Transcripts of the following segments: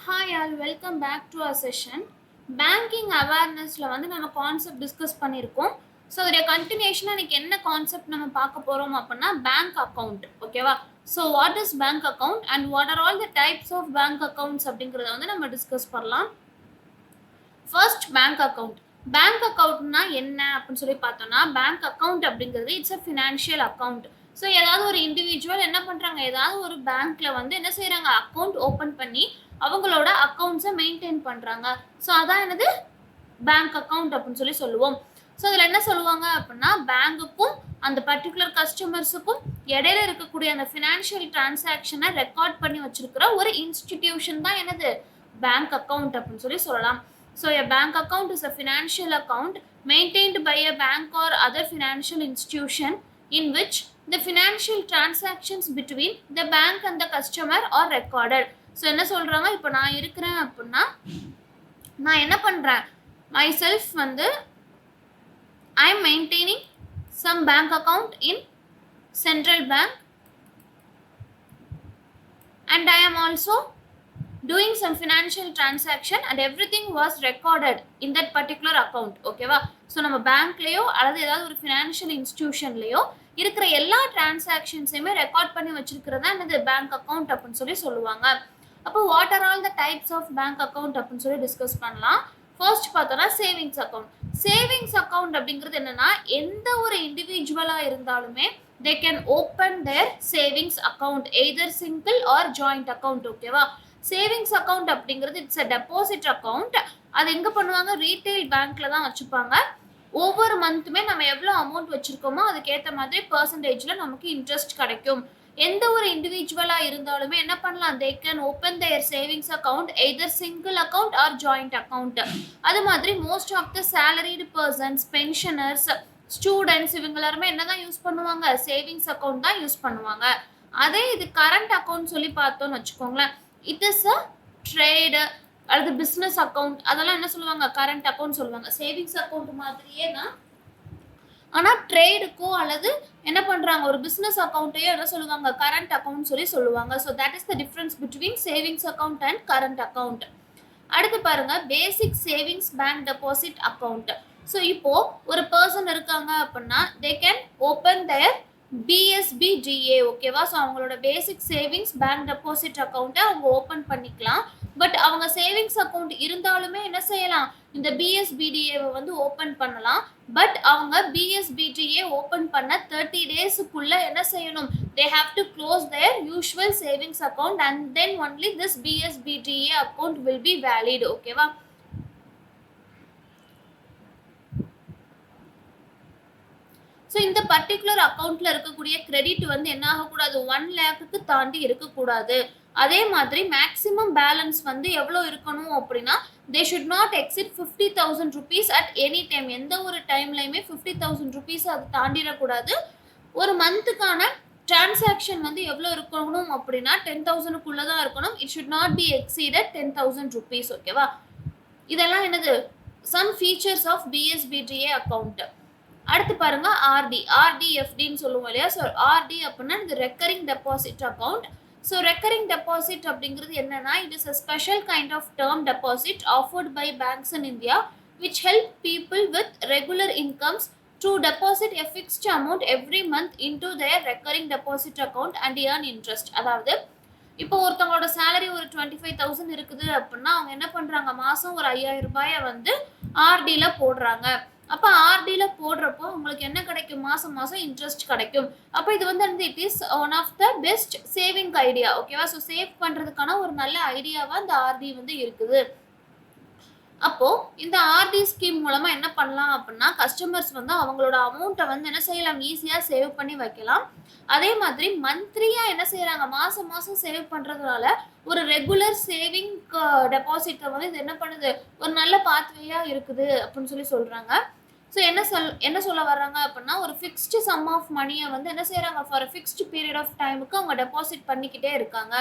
Hi all welcome back to a session. Banking அவேர்னஸில் வந்து நம்ம கான்செப்ட் டிஸ்கஸ் பண்ணியிருக்கோம். ஸோ அதோடைய கண்டினியூஷனாக இன்றைக்கி என்ன கான்செப்ட் நம்ம பார்க்க போகிறோம் அப்படின்னா பேங்க் அக்கௌண்ட். ஓகேவா? So what is bank account and what are all the types of bank accounts அப்படிங்கிறத வந்து நம்ம டிஸ்கஸ் பண்ணலாம். First bank account. பேங்க் அக்கௌண்ட்னா என்ன அப்படின்னு சொல்லி பார்த்தோம்னா, பேங்க் அக்கௌண்ட் அப்படிங்கிறது it's a financial account. So ஏதாவது ஒரு இண்டிவிஜுவல் என்ன பண்ணுறாங்க, ஏதாவது ஒரு பேங்க்ல வந்து என்ன செய்கிறாங்க, அக்கௌண்ட் ஓப்பன் பண்ணி அவங்களோட அக்கௌண்ட்ஸை மெயின்டைன் பண்ணுறாங்க. ஸோ அதான் என்னது பேங்க் அக்கௌண்ட் அப்படின்னு சொல்லி சொல்லுவோம். ஸோ அதில் என்ன சொல்லுவாங்க அப்படின்னா, பேங்குக்கும் அந்த பர்டிகுலர் கஸ்டமர்ஸுக்கும் இடையில இருக்கக்கூடிய அந்த ஃபினான்ஷியல் டிரான்சாக்ஷனை ரெக்கார்ட் பண்ணி வச்சிருக்கிற ஒரு இன்ஸ்டிடியூஷன் தான் என்னது பேங்க் அக்கௌண்ட் அப்படின்னு சொல்லி சொல்லலாம். So a bank account is a financial account maintained by a bank or other financial institution in which the financial transactions between the bank and the customer are recorded. So என்ன சொல்றாங்க, இப்போ நான் இருக்கிறேன் அப்படின்னா நான் என்ன பண்றேன், myself வந்து I am maintaining some bank account in central bank and I am also doing some financial transaction and everything was recorded in that particular account. ஓகேவா? ஸோ நம்ம பேங்க்லேயோ அல்லது ஏதாவது ஒரு ஃபினான்ஷியல் இன்ஸ்டிடியூஷன்லேயோ இருக்கிற எல்லா டிரான்சாக்ஷன்ஸையுமே ரெக்கார்ட் பண்ணி வச்சிருக்கிறது தான் என்னது பேங்க் அக்கௌண்ட் அப்படின்னு சொல்லி சொல்லுவாங்க. அப்போ what are all the types of bank account அப்படின்னு சொல்லி டிஸ்கஸ் பண்ணலாம். ஃபர்ஸ்ட் பார்த்தோன்னா சேவிங்ஸ் அக்கௌண்ட். சேவிங்ஸ் அக்கௌண்ட் அப்படிங்கிறது என்னன்னா, எந்த ஒரு இண்டிவிஜுவலாக இருந்தாலுமே they can open their savings account either single or joint account. ஓகேவா? சேவிங்ஸ் அக்கௌண்ட் அப்படிங்கிறது இட்ஸ் அ டெபாசிட் அக்கௌண்ட். அது எங்கே பண்ணுவாங்க, ரீட்டைல் பேங்க்ல தான் வச்சுப்பாங்க. ஒவ்வொரு மந்த்துமே நம்ம எவ்வளோ அமௌண்ட் வச்சுருக்கோமோ அதுக்கேற்ற மாதிரி பர்சன்டேஜில் நமக்கு இன்ட்ரெஸ்ட் கிடைக்கும். எந்த ஒரு இண்டிவிஜுவலாக இருந்தாலுமே என்ன பண்ணலாம், they can open their savings account either single account or joint account. அது மாதிரி most of the salaried persons, pensioners, students இவங்க எல்லாருமே என்ன தான் யூஸ் பண்ணுவாங்க, சேவிங்ஸ் அக்கௌண்ட் தான் யூஸ் பண்ணுவாங்க. அதே இது கரண்ட் அக்கௌண்ட் சொல்லி பார்த்தோன்னு வச்சுக்கோங்களேன், இட் இஸ் அ ட்ரேடு அல்லது பிஸ்னஸ் அக்கௌண்ட், அதெல்லாம் என்ன சொல்லுவாங்க, கரண்ட் அக்கௌண்ட் சொல்லுவாங்க. சேவிங்ஸ் அக்கௌண்ட் மாதிரியே தான், ஆனால் ட்ரேடுக்கோ அல்லது என்ன பண்ணுறாங்க, ஒரு பிஸ்னஸ் அக்கௌண்ட்டையோ என்ன சொல்லுவாங்க, கரண்ட் அக்கௌண்ட் சொல்லி சொல்லுவாங்க. So that is the difference between savings account and current account. அடுத்து பாருங்க, basic savings bank deposit account. So இப்போ ஒரு பர்சன் இருக்காங்க அப்படின்னா தே கேன் ஓப்பன் தேர் பிஎஸ்பிடிஏ. ஓகேவா? ஸோ அவங்களோட பேசிக் சேவிங்ஸ் பேங்க் டெபாசிட் அக்கௌண்ட்டை அவங்க ஓப்பன் பண்ணிக்கலாம். பட் அவங்க சேவிங்ஸ் அக்கௌண்ட் இருந்தாலுமே என்ன செய்யலாம், இந்த பிஎஸ்பிடிஏவை வந்து ஓப்பன் பண்ணலாம். பட் அவங்க பிஎஸ்பிடிஏ ஓப்பன் பண்ண 30 டேஸுக்குள்ள என்ன செய்யணும், they have to close their usual savings account and then only this BSBTA account will be valid. ஓகேவா? ஸோ இந்த பர்டிகுலர் அக்கௌண்ட்ல இருக்கக்கூடிய கிரெடிட் வந்து என்ன ஆகக்கூடாது, 1 லேக்குக்கு தாண்டி இருக்கக்கூடாது. அதே மாதிரி மேக்ஸிமம் பேலன்ஸ் வந்து எவ்வளோ இருக்கணும் அப்படின்னா, they should not exit 50,000 rupees at any time. எந்த ஒரு டைம்லையுமே 50,000 rupees அது தாண்டிடக்கூடாது. ஒரு மந்த்துக்கான டிரான்சாக்ஷன் வந்து எவ்வளோ இருக்கணும் அப்படின்னா 10,000க்குள்ளே தான் இருக்கணும். It should not be exceeded 10,000 rupees. ஓகேவா? இதெல்லாம் என்னது, some features of BSBDA account. அடுத்து பாருங்க, ஆர்டி. ஆர்டிஎஃப்டின்னு சொல்லுவோம் இல்லையா? ஸோ ஆர்டி அப்படின்னா இது recurring deposit account. So recurring deposit அப்படிங்கிறது என்னன்னா, it is a special kind of term deposit offered by banks in India which help people with regular incomes to deposit a fixed amount every month into their recurring deposit account and earn interest. அதாவது இப்போ ஒருத்தவங்களோட salary ஒரு 25,000 இருக்குது அப்படின்னா அவங்க என்ன பண்ணுறாங்க, மாதம் ஒரு 5,000 ரூபாயை வந்து ஆர்டியில் போடுறாங்க. அப்போ ஆர்டியில் போடுறப்போ உங்களுக்கு என்ன கிடைக்கும், மாதம் மாதம் இன்ட்ரெஸ்ட் கிடைக்கும். அப்போ இது வந்து it is one of the best saving idea. ஓகேவா? ஸோ சேவ் பண்ணுறதுக்கான ஒரு நல்ல ஐடியாவாக இந்த ஆர்டி வந்து இருக்குது. அப்போது இந்த ஆர்டி ஸ்கீம் மூலமாக என்ன பண்ணலாம் அப்படின்னா, கஸ்டமர்ஸ் வந்து அவங்களோட அமௌண்ட்டை வந்து என்ன செய்யலாம், ஈஸியாக சேவ் பண்ணி வைக்கலாம். அதே மாதிரி மந்த்லியாக என்ன செய்கிறாங்க, மாதம் மாதம் சேவ் பண்ணுறதுனால ஒரு ரெகுலர் சேவிங் டெபாசிட்டை வந்து இது என்ன பண்ணுது, ஒரு நல்ல பாத்வேயாக இருக்குது அப்படின்னு சொல்லி சொல்கிறாங்க. ஸோ என்ன சொல்ல வர்றாங்க அப்படின்னா, ஒரு ஃபிக்ஸ்டு சம் ஆஃப் மணியை வந்து என்ன செய்கிறாங்க, ஃபார் ஃபிக்ஸ்டு பீரியட் ஆஃப் டைமுக்கு அவங்க டெபாசிட் பண்ணிக்கிட்டே இருக்காங்க.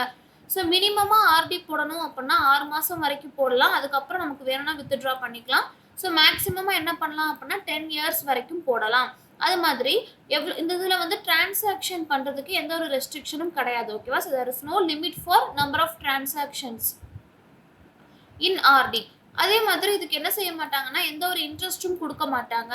ஸோ மினிமமாக ஆர்டி போடணும் அப்படின்னா 6 மாதம் வரைக்கும் போடலாம். அதுக்கப்புறம் நமக்கு வேணும்னா வித்ட்ரா பண்ணிக்கலாம். ஸோ மேக்ஸிமமாக என்ன பண்ணலாம் அப்படின்னா 10 இயர்ஸ் வரைக்கும் போடலாம். அது மாதிரி இந்த இதில் வந்து டிரான்சாக்ஷன் பண்ணுறதுக்கு எந்த ஒரு ரெஸ்ட்ரிக்ஷனும் கிடையாது. ஓகேவா? So there is no limit for number of transactions. In RD. அதே மாதிரி இதுக்கு என்ன செய்ய மாட்டாங்கன்னா எந்த ஒரு இன்ட்ரெஸ்ட்டும் கொடுக்க மாட்டாங்க.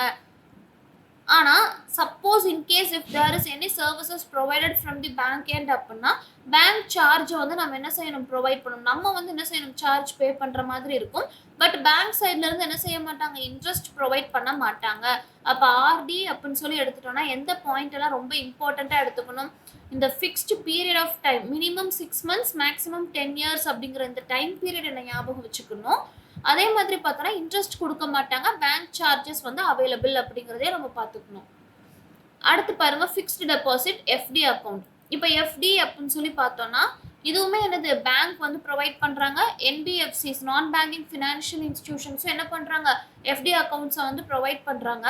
ஆனா suppose in case if there is any services provided from the bank end அப்படின்னா பேங்க் சார்ஜை வந்து நம்ம என்ன செய்யணும், ப்ரொவைட் பண்ணணும். நம்ம வந்து என்ன செய்யணும், சார்ஜ் பே பண்ற மாதிரி இருக்கும். பட் பேங்க் சைட்ல இருந்து என்ன செய்ய மாட்டாங்க, இன்ட்ரெஸ்ட் ப்ரொவைட் பண்ண மாட்டாங்க. அப்ப ஆர்டி அப்படின்னு சொல்லி எடுத்துட்டோம்னா எந்த பாயிண்ட் எல்லாம் ரொம்ப இம்பார்ட்டண்டா எடுத்துக்கணும், இந்த fixed period of time minimum 6 months maximum 10 years அப்படிங்கிற இந்த டைம் பீரியட் என்ன ஞாபகம் வச்சுக்கணும். அதே மாதிரி பார்த்தோன்னா இன்ட்ரெஸ்ட் கொடுக்க மாட்டாங்க, பேங்க் சார்ஜஸ் வந்து அவைலபிள் அப்படிங்கிறதே நம்ம பார்த்துக்கணும். அடுத்து பாருங்க ஃபிக்ஸ்டு டெபாசிட் எஃப்டி அக்கௌண்ட். இப்போ எஃப்டி அப்படின்னு சொல்லி பார்த்தோம்னா இதுவுமே என்னது, பேங்க் வந்து ப்ரொவைட் பண்ணுறாங்க. என்பிஎஃப்சிஸ் நான் பேங்கிங் ஃபினான்ஷியல் இன்ஸ்டிடியூஷன்ஸும் என்ன பண்ணுறாங்க, எஃப்டி அக்கௌண்ட்ஸை வந்து ப்ரொவைட் பண்ணுறாங்க.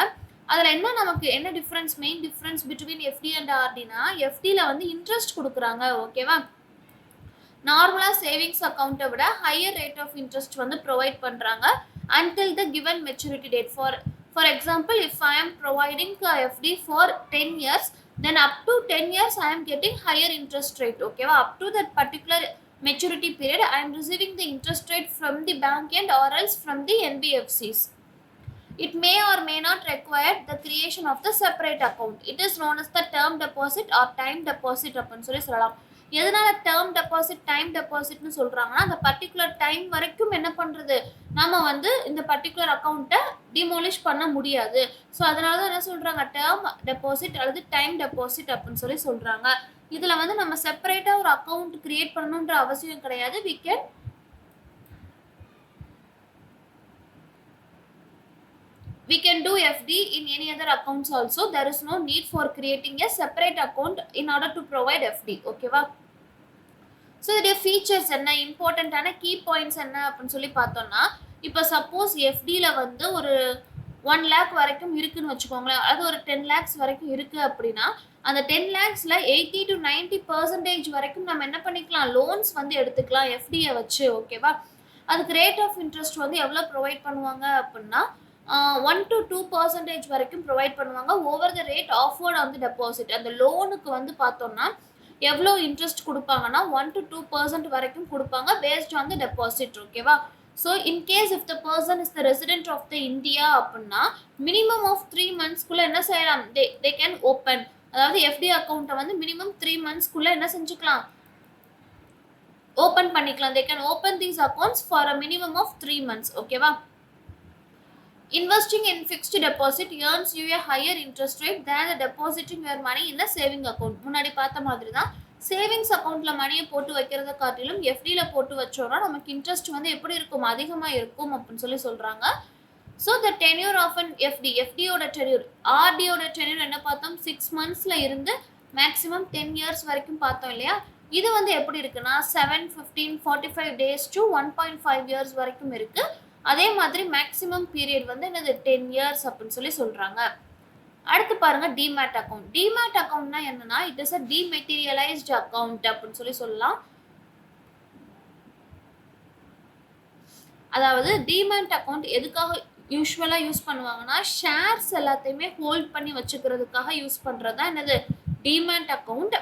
அதில் என்ன நமக்கு என்ன difference, main difference between FD and ஆர்டினா எஃப்டியில் வந்து இன்ட்ரெஸ்ட் கொடுக்குறாங்க. ஓகேவா, நார்மலாக சேவிங்ஸ் அக்கௌண்ட்டை விட ஹையர் ரேட் ஆஃப் இன்ட்ரெஸ்ட் வந்து ப்ரொவைட் பண்ணுறாங்க until the given maturity date. For example, if I am providing FD for 10 years, then up to 10 years I am getting higher interest rate. Okay, up to that particular maturity period I am receiving the interest rate from the bank end or else from the NBFCs. It may or may not require the creation of the separate account. It is known as the term deposit or time deposit அப்படின்னு சொல்லி சொல்லலாம். எதனால term deposit time டெபாசிட்னு சொல்றாங்கன்னா அந்த particular time வரைக்கும் என்ன பண்றது, நம்ம வந்து இந்த பர்டிகுலர் அக்கௌண்ட்டை டிமோலிஷ் பண்ண முடியாது. ஸோ அதனால தான் என்ன சொல்றாங்க, டேர்ம் டெபாசிட் அல்லது டைம் டெபாசிட் அப்படின்னு சொல்லி சொல்றாங்க. இதுல வந்து நம்ம செப்பரேட்டா ஒரு அக்கௌண்ட் கிரியேட் பண்ணணுன்ற அவசியம் கிடையாது. We can do FD in any other accounts also. There is no need for creating a separate account in order to provide FD. Okay va. So the features என்ன, இம்பார்ட்டன்டான கீ பாயிண்ட்ஸ் என்ன அப்படின்னு சொல்லி பார்த்தோம்னா, இப்போ சப்போஸ் எஃப்டியில் வந்து ஒரு 1 lakh வரைக்கும் இருக்குன்னு வச்சுக்கோங்களேன், அது ஒரு 10 lakhs வரைக்கும் இருக்கு அப்படின்னா அந்த 10 lakhsல 80 to 90% வரைக்கும் நம்ம என்ன பண்ணிக்கலாம், லோன்ஸ் வந்து எடுத்துக்கலாம் எஃப்டியை வச்சு. ஓகேவா, அதுக்கு ரேட் ஆஃப் இன்ட்ரெஸ்ட் வந்து எவ்வளோ ப்ரொவைட் பண்ணுவாங்க அப்படின்னா 1 to 2% வரைக்கும் ப்ரொவைட் பண்ணுவாங்க over the rate offered on the deposit. அந்த லோனுக்கு வந்து பார்த்தோம்னா எவ்வளோ இன்ட்ரெஸ்ட் கொடுப்பாங்கன்னா 1 to 2% வரைக்கும் கொடுப்பாங்க பேஸ்ட் ஆன் தி டெபாசிட். ஓகேவா, so in case if the person is the resident of the India அப்படின்னா மினிமம் ஆஃப் 3 monthsக்குள்ள என்ன செய்யலாம், தே கேன் ஓப்பன். அதாவது எஃப்டி அக்கௌண்ட்டை வந்து மினிமம் 3 monthsக்குள்ள என்ன செஞ்சுக்கலாம், ஓப்பன் பண்ணிக்கலாம். They can open these accounts for a minimum of 3 months. ஓகேவா, investing in fixed deposit earns you a higher interest rate than the depositing your money in a saving account. முன்னாடி பார்த்த மாதிரி தான் savings அக்கௌண்ட்ல மணியை போட்டு வைக்கிறத காட்டிலும் எஃப்டில போட்டு வச்சோம்னா நமக்கு இன்ட்ரெஸ்ட் வந்து எப்படி இருக்கும், அதிகமாக இருக்கும் அப்படின்னு சொல்லி சொல்றாங்க. So the tenure of an எஃப்டியோட டென்யூர், ஆர்டியோட டென்யூர் என்ன பார்த்தோம், 6 monthsல இருந்து மேக்ஸிமம் 10 years வரைக்கும் பார்த்தோம் இல்லையா. இது வந்து எப்படி இருக்குன்னா 7, 15, 45 days to 1.5 years வரைக்கும் இருக்கு. அதே மாதிரி மேக்ஸிமம் பீரியட் வந்து என்னது 10 years அப்படின்னு சொல்லி சொல்றாங்க. அடுத்து பாருங்க டிமேட் அக்கௌண்ட். டிமேட் அக்கௌண்ட்னா என்னன்னா இட் இஸ் அ டிமெட்டீரியலைஸ்ட் அக்கௌண்ட் அப்படின்னு சொல்லி சொல்லலாம். அதாவது டிமேட் அக்கௌண்ட் எதுக்காக யூஸ்வலா யூஸ் பண்ணுவாங்கன்னா ஷேர்ஸ் எல்லாத்தையுமே ஹோல்ட் பண்ணி வச்சுக்கிறதுக்காக யூஸ் பண்றது தான் என்னது டிமேட் அக்கௌண்ட்.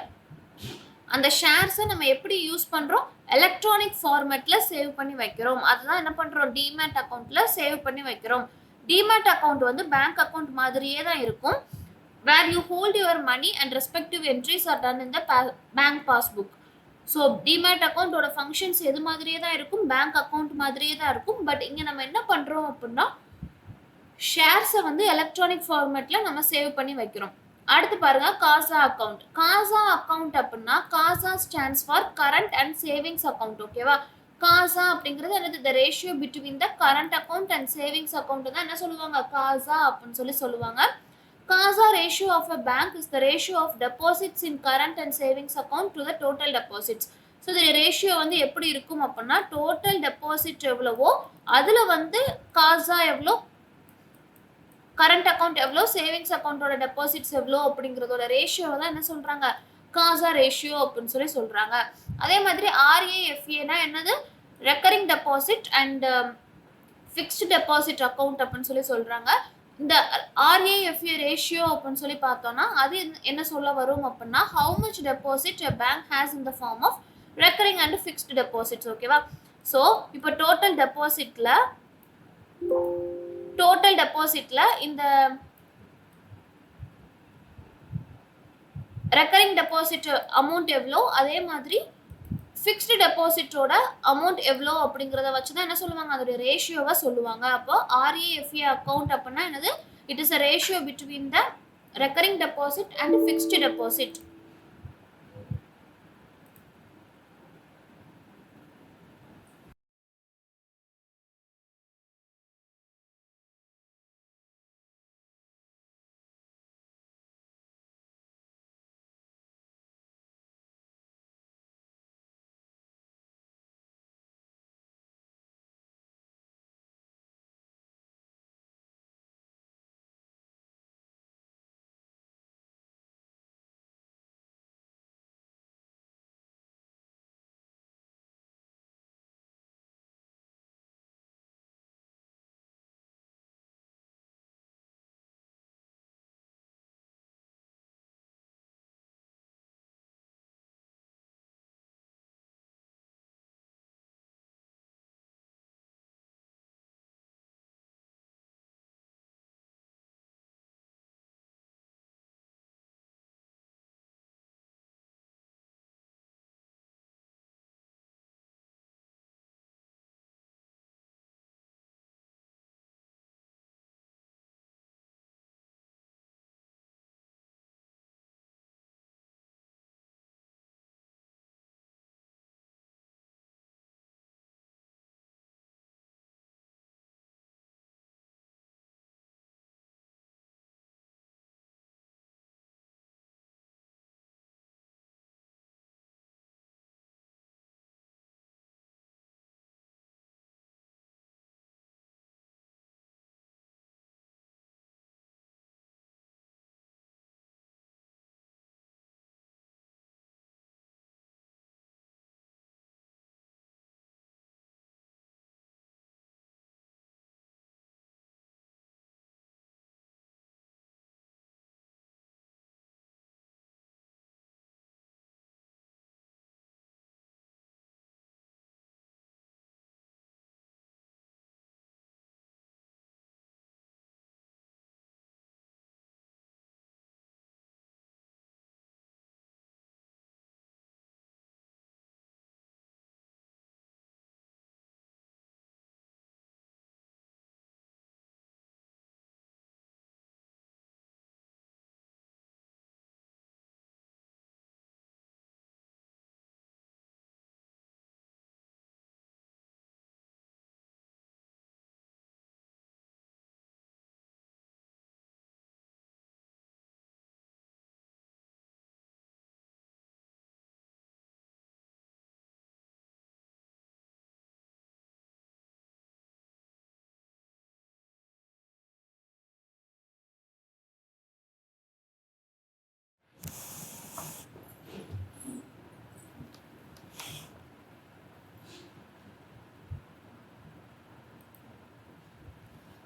அந்த ஷேர்ஸை நம்ம எப்படி யூஸ் பண்ணுறோம், எலக்ட்ரானிக் ஃபார்மேட்டில் சேவ் பண்ணி வைக்கிறோம். அதுதான் என்ன பண்ணுறோம், டிமேட் அக்கௌண்ட்டில் சேவ் பண்ணி வைக்கிறோம். டிமேட் அக்கௌண்ட் வந்து பேங்க் அக்கௌண்ட் மாதிரியே தான் இருக்கும். Where you hold your money and respective entries are done in the bank passbook. So demat அக்கௌண்ட்டோட ஃபங்க்ஷன்ஸ் எது மாதிரியே தான் இருக்கும், பேங்க் அக்கௌண்ட் மாதிரியே தான் இருக்கும். பட் இங்கே நம்ம என்ன பண்ணுறோம் அப்படின்னா ஷேர்ஸை வந்து எலக்ட்ரானிக் ஃபார்மேட்டில் நம்ம சேவ் பண்ணி வைக்கிறோம். அடுத்து பாருங்க காசா அக்கௌண்ட். காசா அக்கௌண்ட் அப்படின்னா CASA stands for current and savings account. ஓகேவா, காசா அப்படிங்கிறது என்னது, the ratio between the current account and savings account தான் என்ன சொல்லுவாங்க, காசா அப்படின்னு சொல்லி சொல்லுவாங்க. CASA ratio of a bank is the ratio of deposits in current and savings account to the total deposits. So இந்த ratio வந்து எப்படி இருக்கும் அப்படின்னா டோட்டல் டெபாசிட் எவ்வளவோ அதில் வந்து காசா எவ்வளோ, கரண்ட் அக்கௌண்ட் எவ்வளோ, சேவிங்ஸ் அக்கௌண்ட்டோட டெபாசிட்ஸ் எவ்வளோ அப்படிங்கிறதோட ரேஷியோ தான் என்ன சொல்கிறாங்க, காசா ரேஷியோ அப்படின்னு சொல்லி சொல்கிறாங்க. அதே மாதிரி ஆர்ஏஎஃப்ஏனா என்னது, recurring deposit and fixed deposit account அப்படின்னு சொல்லி சொல்கிறாங்க. இந்த ஆர்ஏஎஃப்ஏ ரேஷியோ அப்படின்னு சொல்லி பார்த்தோம்னா அது என்ன சொல்ல வரும் அப்படின்னா how much deposit a bank has in the form of recurring and fixed deposits. ஓகேவா, ஸோ இப்போ டோட்டல் டெபாசிட்ல இந்த ரெக்கரிங் டெபாசிட் அமௌண்ட் எவ்வளோ, அதே மாதிரி ஃபிக்ஸ்டு டெபாசிட்டோட அமௌண்ட் எவ்வளோ அப்படிங்கிறத வச்சு தான் என்ன சொல்லுவாங்க, அதோட ரேஷியோவை சொல்லுவாங்க. அப்போ RAFA அக்கௌண்ட் அப்படின்னா என்னது, it is a ratio between the recurring deposit and fixed deposit.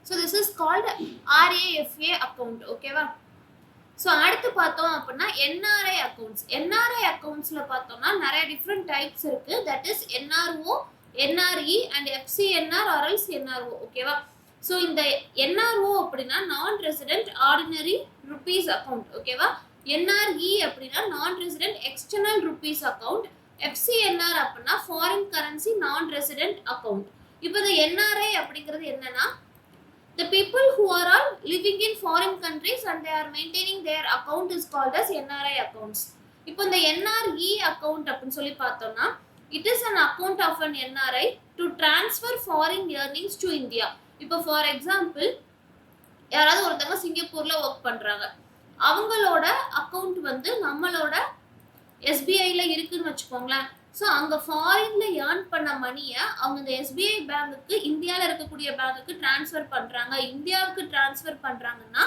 So this is called RAFA account. ஓகேவா? ஸோ அடுத்து பார்த்தோம் அப்படின்னா NRI அக்கௌண்ட்ஸ். NRI அக்கௌண்ட்ஸில் பார்த்தோம்னா நிறைய டிஃப்ரெண்ட் டைப்ஸ் இருக்கு. That is NRO, NRE and FCNR or else NRO. ஓகேவா? So இந்த NRO அப்படின்னா நான் ரெசிடென்ட் ஆர்டினரி ருபீஸ் அக்கௌண்ட். ஓகேவா? NRE அப்படின்னா நான் resident external rupees account. FCNR அப்படின்னா ஃபாரின் கரன்சி நான் ரெசிடென்ட் அக்கௌண்ட். இப்போ இந்த NRI அப்படிங்கிறது என்னன்னா, the people who are all living in foreign countries and they are maintaining their account is called as NRI accounts. இப்போ இந்த NRE account அப்படின்னு சொல்லி பார்த்தோம்னா, it is an account of an NRI to transfer foreign earnings to India. இப்போ for example யாராவது ஒருத்தவங்க சிங்கப்பூர்ல work பண்றாங்க, அவங்களோட அக்கௌண்ட் வந்து நம்மளோட SBIல இருக்குன்னு வச்சுக்கோங்களேன். ஸோ அங்கே ஃபாரினில் ஏர்ன் பண்ண மணியை அவங்க இந்த SBI பேங்குக்கு இந்தியாவில் இருக்கக்கூடிய பேங்குக்கு ட்ரான்ஸ்ஃபர் பண்ணுறாங்க, இந்தியாவுக்கு ட்ரான்ஸ்ஃபர் பண்ணுறாங்கன்னா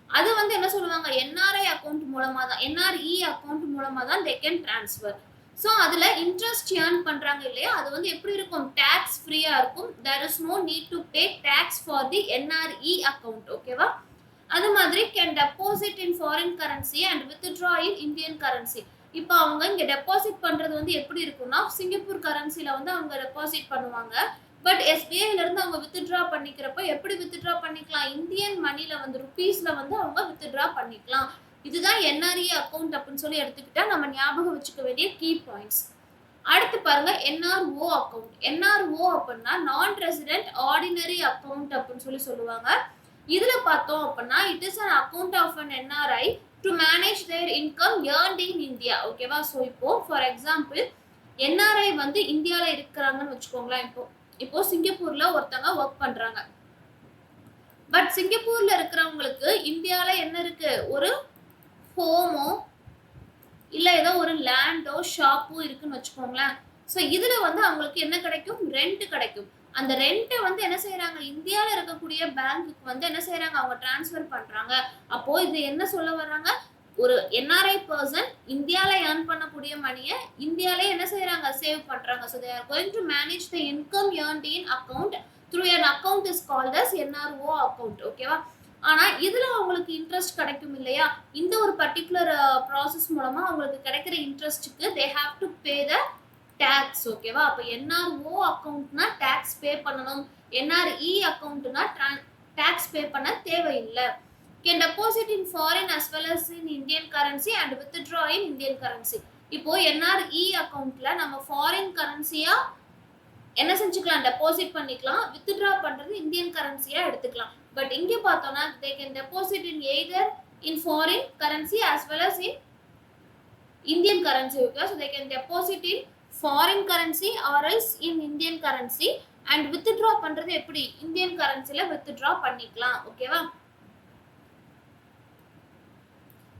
அது வந்து என்ன சொல்லுவாங்க, NRI அக்கௌண்ட் மூலமாக தான், NRE அக்கௌண்ட் மூலமாக தான் தே கேன் ட்ரான்ஸ்ஃபர். ஸோ அதில் இன்ட்ரெஸ்ட் ஏர்ன் பண்ணுறாங்க இல்லையா, அது வந்து எப்படி இருக்கும், டேக்ஸ் ஃப்ரீயாக இருக்கும். There is no need to pay tax for the NRE account. ஓகேவா? அது மாதிரி can deposit in foreign currency and withdraw in Indian currency. இப்போ அவங்க இங்க டெபாசிட் பண்றது வந்து எப்படி இருக்கும்னா சிங்கப்பூர் கரன்சில வந்து அவங்க டெபாசிட் பண்ணுவாங்க. பட் எஸ்பிஐல இருந்து அவங்க வித்ட்ரா பண்ணிக்கிறப்ப எப்படி வித்ட்ரா பண்ணிக்கலாம்? இந்தியன் மணில வந்து ருபீஸ்ல வந்து அவங்க வித்ட்ரா பண்ணிக்கலாம். இதுதான் என்ஆர்இ அக்கவுண்ட் அப்படின்னு சொல்லி எடுத்துக்கிட்டா நம்ம ஞாபகம் வச்சுக்க வேண்டிய கீ பாயிண்ட்ஸ். அடுத்து பாருங்க என்ஆர்ஓ அக்கவுண்ட். என்ஆர்ஓ அப்படின்னா நான் ரெசிடென்ட் ஆர்டினரி அக்கவுண்ட் அப்படின்னு சொல்லி சொல்லுவாங்க. இதுல பார்த்தோம் அப்படின்னா it is an account of an NRI to manage their income earned in India. ஓகேவா? ஸோ இப்போ ஃபார் எக்ஸாம்பிள் என்ஆர்ஐ வந்து இந்தியால இருக்கிறாங்கன்னு வச்சுக்கோங்களேன். இப்போ சிங்கப்பூர்ல ஒருத்தவங்க ஒர்க் பண்றாங்க. பட் சிங்கப்பூர்ல இருக்கிறவங்களுக்கு இந்தியால என்ன இருக்கு? ஒரு ஹோமோ இல்ல ஏதோ ஒரு லேண்டோ ஷாப்போ இருக்குன்னு வச்சுக்கோங்களேன். ஸோ இதுல வந்து அவங்களுக்கு என்ன கிடைக்கும்? ரெண்ட் கிடைக்கும். அந்த ரெண்ட்டை வந்து என்ன செய்யறாங்க? இந்தியால இருக்கக்கூடிய பேங்க்குக்கு வந்து என்ன செய்யறாங்க? அவங்க டிரான்ஸ்ஃபர் பண்றாங்க. அப்போ இது என்ன சொல்ல வர்றாங்க? ஒரு என்ஆர்ஐ பர்சன் இந்தியால ஏர்ன் பண்ணக்கூடிய மணியை இந்தியாலே என்ன செய்யறாங்க? சேவ் பண்றாங்க. So they are going to manage the income earned in account through an account is called as NRO account. ஓகேவா? ஆனா இதுல அவங்களுக்கு இன்ட்ரெஸ்ட் கிடைக்கும் இல்லையா? இந்த ஒரு பர்டிகுலர் ப்ராசஸ் மூலமா அவங்களுக்கு கிடைக்கிற இன்ட்ரெஸ்ட்டுக்கு they have to pay the tax. ஓகேவா? அப்ப என்ஆர்ஓ அக்கவுண்ட்னா டாக்ஸ் பே பண்ணணும். என்ஆர்இ அக்கவுண்ட்னா டாக்ஸ் பே பண்ண தேவையில்லை. Can deposit in foreign as well as in Indian currency and withdraw in Indian currency. இப்போ என்ஆர்இ அக்கவுண்ட்ல நம்ம ஃபாரின் கரன்சியா என்ன செஞ்சுக்கலாம்? டெபாசிட் பண்ணிக்கலாம். வித்ட்ரா பண்றது இந்தியன் கரன்சியா எடுத்துக்கலாம். பட் இங்க பார்த்தோம்னா they can deposit in either in foreign currency as well as in Indian currency. Okay, so they can deposit in foreign currency or else in Indian currency and withdraw பண்றது எப்படி? Indian கரன்சில withdraw பண்ணிக்கலாம். ஓகேவா?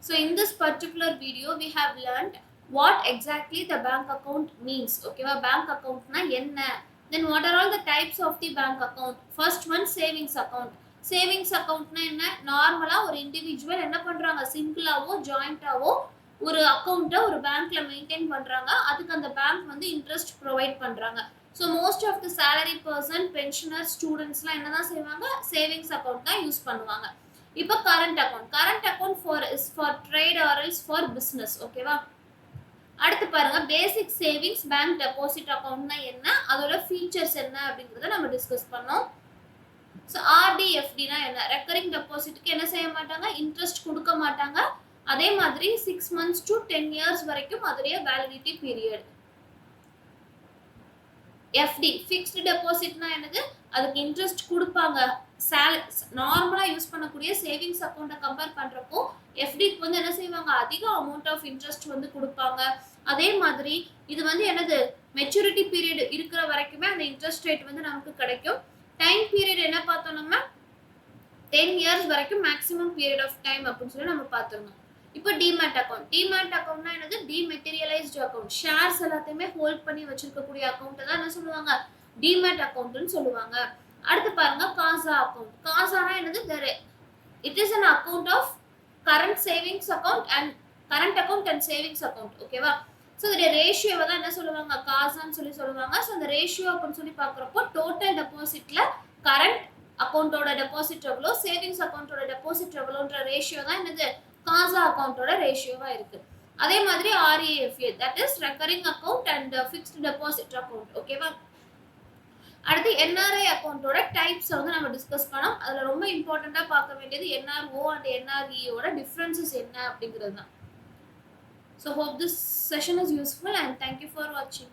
So in this particular video we have learned what exactly the bank account means. Okay, bank account na enna, then what are all the types of the bank account? First one, savings account. Savings account na enna, normala ஒரு individual என்ன பண்றாங்க? சிங்கிளாவோ ஜாயிண்டாவோ ஒரு அக்கவுண்ட்டை ஒரு பேங்க்ல maintain பண்றாங்க. அதுக்கு அந்த bank வந்து இன்ட்ரெஸ்ட் ப்ரொவைட் பண்றாங்க. So most of the salary person, pensioner, ஸ்டூடெண்ட்ஸ்லாம் என்னதான் செய்வாங்க? சேவிங்ஸ் அக்கௌண்ட் தான் யூஸ் பண்ணுவாங்க. இப்போ current account for trade or else for business. ஓகேவா? அடுத்து பாருங்க பேசிக் சேவிங்ஸ் பேங்க் டெபாசிட் அக்கவுண்ட்னா என்ன, அதோட ஃபீச்சர்ஸ் என்ன அப்படிங்கறத நம்ம டிஸ்கஸ் பண்ணோம். ஸோ ஆர்டி எஃப்டினா என்ன? ரெக்கரிங் டெபாசிட்க்கு என்ன செய்ய மாட்டாங்க? இன்ட்ரெஸ்ட் கொடுக்க மாட்டாங்க. அதே மாதிரி 6 months to 10 years வரைக்கும் அதோடைய வேலிடிட்டி பீரியட். எஃப்டி ஃபிக்ஸ்டு டெபாசிட்னா என்னது? அதுக்கு இன்ட்ரெஸ்ட் கொடுப்பாங்க. நார்மலா யூஸ் பண்ணக்கூடிய சேவிங்ஸ் அக்கௌண்ட்டை கம்பேர் பண்றப்போ எஃப்டிக்கு வந்து என்ன செய்வாங்க? அதிக அமௌண்ட் ஆஃப் இன்ட்ரெஸ்ட் வந்து கொடுப்பாங்க. அதே மாதிரி இது வந்து என்னது? மெச்சூரிட்டி பீரியட் இருக்கிற வரைக்குமே அந்த இன்ட்ரெஸ்ட் ரேட் வந்து நமக்கு கிடைக்கும். டைம் பீரியட் என்ன பார்த்தோம்? நம்ம 10 years வரைக்கும் மேக்ஸிமம் பீரியட் ஆஃப் டைம் அப்படின்னு சொல்லி நம்ம பார்த்துருந்தோம். இப்போ டிமேட் அக்கௌண்ட்னா என்னது? டிமெட்டீரியலைஸ்டு அக்கௌண்ட். ஷேர்ஸ் எல்லாத்தையுமே ஹோல்ட் பண்ணி வச்சிருக்கக்கூடிய அக்கௌண்ட் தான் என்ன சொல்லுவாங்க? டிமேட் அக்கௌண்ட்னு சொல்லுவாங்க. அடுத்து பாருங்க காசா அக்கௌண்ட். காசானா என்னது? It is an account of current savings account and savings account. ஓகேவா? ஸோ இதோட ரேஷியோவை தான் என்ன சொல்லுவாங்க? காசான்னு சொல்லி சொல்லுவாங்க. ஸோ அந்த ரேஷியோ அப்படின்னு சொல்லி பார்க்குறப்போ டோட்டல் டெபாசிட்ல கரண்ட் அக்கௌண்ட்டோட டெபாசிட் எவ்வளோ, சேவிங்ஸ் அக்கௌண்ட்டோட டெபாசிட் எவ்வளோன்ற ரேஷியோ தான் என்னது? காசா அக்கௌண்ட்டோட ரேஷியோவா இருக்கு. அதே மாதிரி RAFA that is recurring account and fixed deposit account. ஓகேவா? அடுத்து என்ஆர்ஐ அக்கௌண்ட்டோட டைப்ஸ் வந்து நம்ம டிஸ்கஸ் பண்ணோம். அதில் ரொம்ப இம்பார்ட்டண்ட்டாக பார்க்க வேண்டியது என்ஆர்ஓ அண்ட் என்ஆர்இயோட டிஃப்ரென்சஸ் என்ன அப்படிங்கிறது தான். So hope this session is useful and thank you for வாட்சிங்.